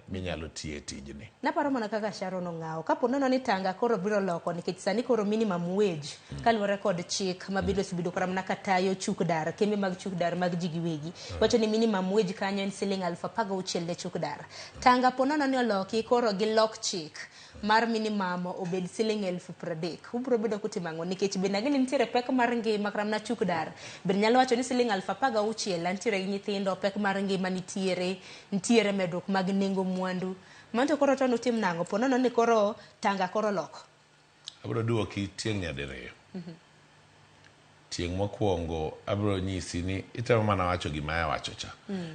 minyalo tiye tijni. Naparo mana kaka Sharon ong'awo kapo nono ni tanga koro biro loko nikech sani koro minimum wage kaluwore kod chik mabiro sibido kora mana katayo chuk dar kembe mag chuk dar mag ji giwegi wacho ni minimum wage kanyo en siling 16,000 ne chuk dar. Tanga po nono ni oloki koro gi lok chik mar minimum obed siling 30,000 ubro bedo kutimo ang'o nikech bende ng'eni nitiere pek mar ngima kram na chuk dar bende nyalo wacho ni siling 16,000 nitiere gi nyithindo pek mar ngima nitiere medruok mag nengo mwandu manto koro to notim nang'o po nono ni koro tanga koro loko. Abro duoki tieng' nyadiriyo. Tieng' mokwongo abro nyisi ni itemo mana wacho gima ya wacho cha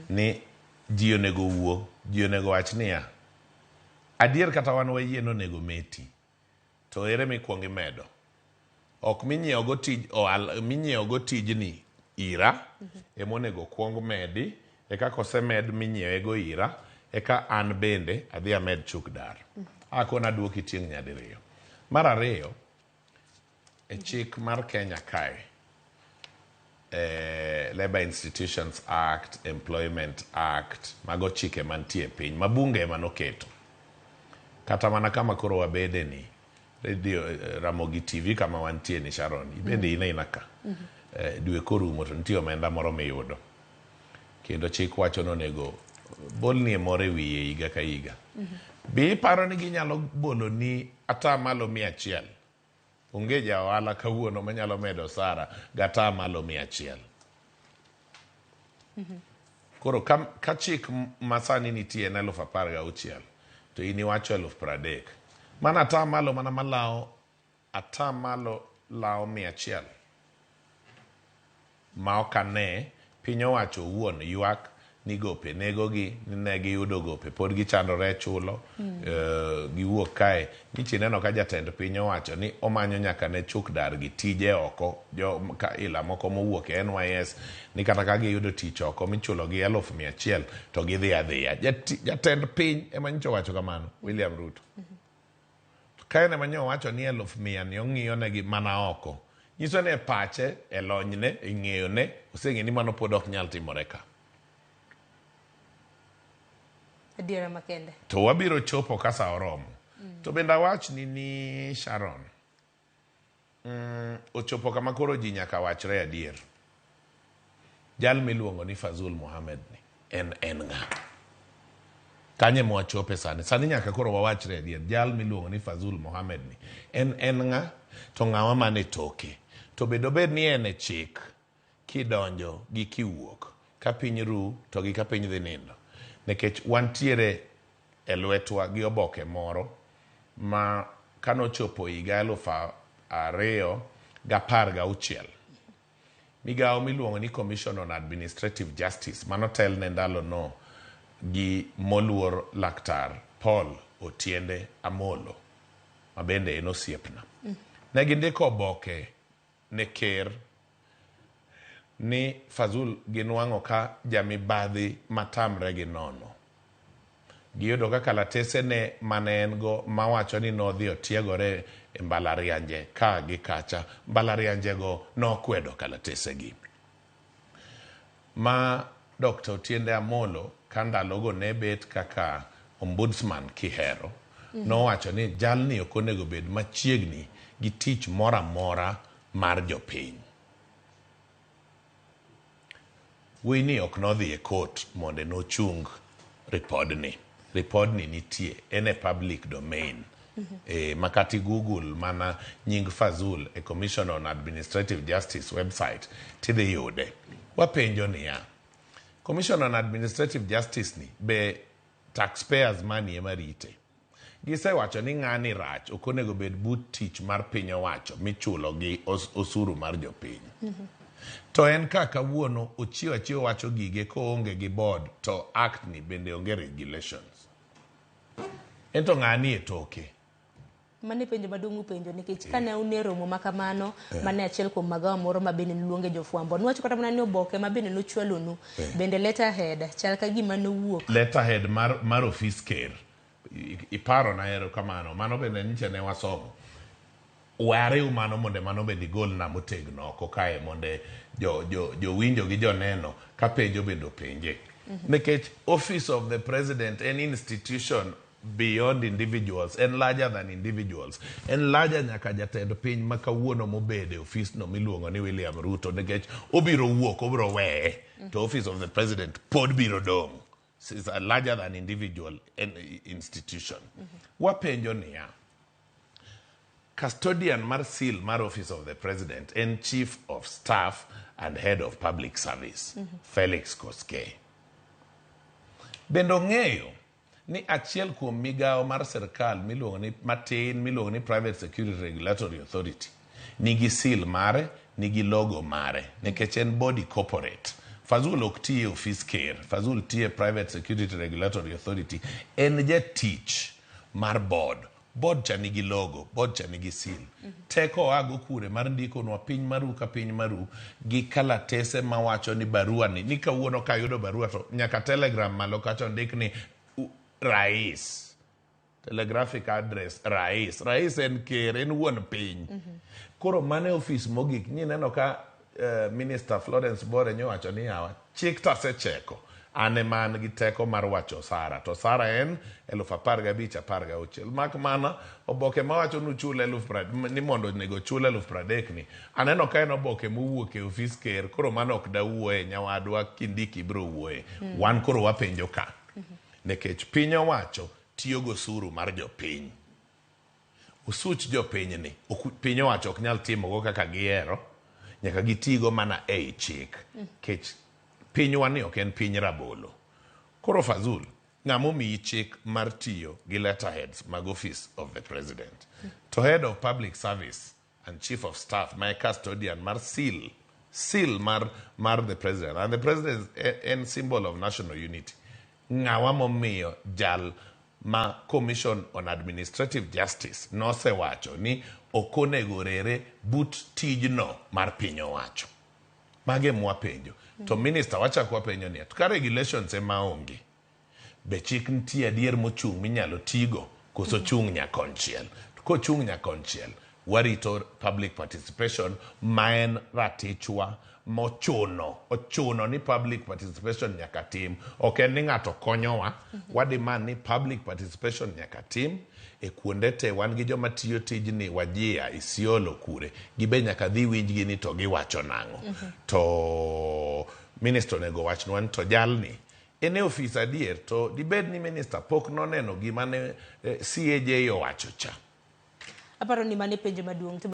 ni ji onego wuo, ji onego wach niya adier kata wan wayien onego meti to ere mikwongo imedo ok minyiewo go tijni ira emonego kwong medi eka kosemed minyiewe go ira eka an bende adhi amed chuk dar akona duoki tieng' nyadiriyo. Mar ariyo e chik mar Kenya kae Labor Institutions Act, Employment Act, mago chike mantie piny mabunge manoketo kata mana kama koro wabede ni radio Ramogi TV kama wantie ni Sharon ibende ina ka dwe korumo to nitie omenda moro miyudo kendo chik wacho nonego bolni more wiye higa ka higa bi paro ni ginyalo bolo ni ata malo 100 onge ja ohala kawuono manyalo medo osara gata malo 100 koro ka chik masani nitie na 16,000 to ini wacho 30,000 mana ata malo mana malao ata malo lao 100 ma okane piny owacho wuon ywak ni gope negogi ne giyudo gope pod gichandore chulo giwuok kae nichi neno ka jatend piny owacho ni omanyo nyaka ne chuk dar gi tije oko ka ila moko mowuok e NYS ni kata ka giyudo tich oko michulo gi 100,000 to gidhi adhiya. Jatend piny ema nyicho wacho kamano William Ruto kae ne manyo wacho ni 100,000 ni ong'iyo negi mana oko nyiso ne pache e lonyne e ng'eyone oseng'e ni mano pod ok nyal timore ka. Adiera makende. To wabiro chopo kasa oromo. To benda wach ni Sharon. Ochopo kama koro ji nyaka wachre adier. Jal miluongo ni Fazul Mohammed ni. En nga. Kanye mwachope sani. Sani nyaka koro wawachre adier. Jal miluongo ni Fazul Mohammed ni. En nga. To ng'awa mane toke. To bedo bed ni ene chik. Kidonjo gi kiwuok. Ka piny ru to gi ka piny dhi nindo. Nekech wantiere e lwetwa gi oboke moro ma kanochopo higa 2016 migawo miluongo ni Commission on Administrative Justice manotel ne ndalo no gi moluor laktar Paul Otiende Amolo mabende en osiepna ne gindiko oboke ne ker ni Fazul ginwang'o ka jamibadhi matamre gi nono. Giyudo ka kalatese ne manen go mawacho ni nodhi otiegore e mbalarianje ka gi kacha. Mbalarianje go nokwedo kalatese gi. Ma Dr. Otiende Amolo kandalogo ne bet kaka ombudsman kihero. Nowacho ni jalni okonego bed machiegni gi tich mora mora mar jopiny. Wini ok nodhi e court monde no chung repodni. Repodni nitie ene public domain. Makati Google mana nying Fazul e Commission on Administrative Justice website tidhi yude. Wapenjo niya. Commission on Administrative Justice ni be taxpayers money ema rite. Gise wacho ni ng'ani rach okonego bed but tich mar piny owacho michulo gi osuru mar jopiny. To en kaka wuono ochiwo wacho gige ko onge gi board to act ni bende onge regulations. Ento ng'ani e toke. Mane penjo madungu penjo nikech kane uneromo makamano mane achiel kuom magawa moro mabende luonge jofwambo. Nwacho kata mana ni oboke mabende nochwalonu bende letterhead chal ka gima nowuok. Letterhead mar office ker. Iparo na ero kamano. Mano bende niche ne wasomo. Ware umano monde mano bende gol na motegno oko kae monde jo winjo gi jo neno ka penjo bendo penje. Nikech office of the president, an institution beyond individuals and larger than individuals and larger nyaka jatend piny ma kawuono mobede office no miluongo ni William Ruto nikech obiro wuok obiro weye to office of the president pod biro dong. It's a larger than individual institution. Wapenjo niya, custodian mar seal mar office of the president and chief of staff and head of public service Felix Koskei. Bendo ng'eyo ni achiel kuom migao mar serikal miluongo ni matin miluongo ni Private Security Regulatory Authority nigi seal mare, nigi logo mare nikech en body corporate. Fazul ok tiye office ker, Fazul tiye Private Security Regulatory Authority, en jatich mar board. Board cha nigi logo, board cha nigi seal. Teko ago kure mar ndiko nwa piny maru ka piny maru gi kalatese mawacho ni barua ni kawuono ka yudo barua to nyaka telegram malo kacho ndik ni Rais. Telegraphic address Rais. Rais en ker, en wuon piny. Koro mane office mogik neno ka Minister Florence Bore nyowacho ni yawa chik tasecheko ane man gi teko mar wacho osara to osara en 15,16 mak mana oboke mawacho nuchule ni mondo nego chule 30,000 ni aneno ka en oboke mowuok e office ker koro mano ok dawuoye nyawadwa kindiki biro wuoye wan koro wapenjo ka nikech piny owacho tiyo gosuru mar jopiny usuch jopiny ni piny owacho ok nyal timogo kaka gihero nyaka gitigo mana ei chik kech pinywa ni ok en piny rabolo koro Fazul ng'amo miyi chik mar tiyo gi letterheads mag office of the president to head of public service and chief of staff my custodian mar seal mar the president and the president en symbol of national unity ng'awa momiyo jal ma Commission on Administrative Justice nosewacho ni okonego rere but tijno mar piny owacho. Mage mwapenjo. To minister wachako wapenjo ni to ka regulations ema onge. Be chik nitie adier mochung' minyalo tigo koso chung' nyakonchiel. Ko chung' nyakonchiel warito public participation maen ratichwa ochuno ni public participation nyaka tim ok en ni ng'ato konyowa wadiman ni public participation nyaka tim e kuonde te wan gi joma tiyo tijni Wajia Isiolo kure gibe nyaka dhi winjgi ni to giwacho nang'o to minister nego wachnwa to jalni ene office adier to dibed ni minister pok noneno gima ne CAJ owacho cha aparo ni mane penjo maduong'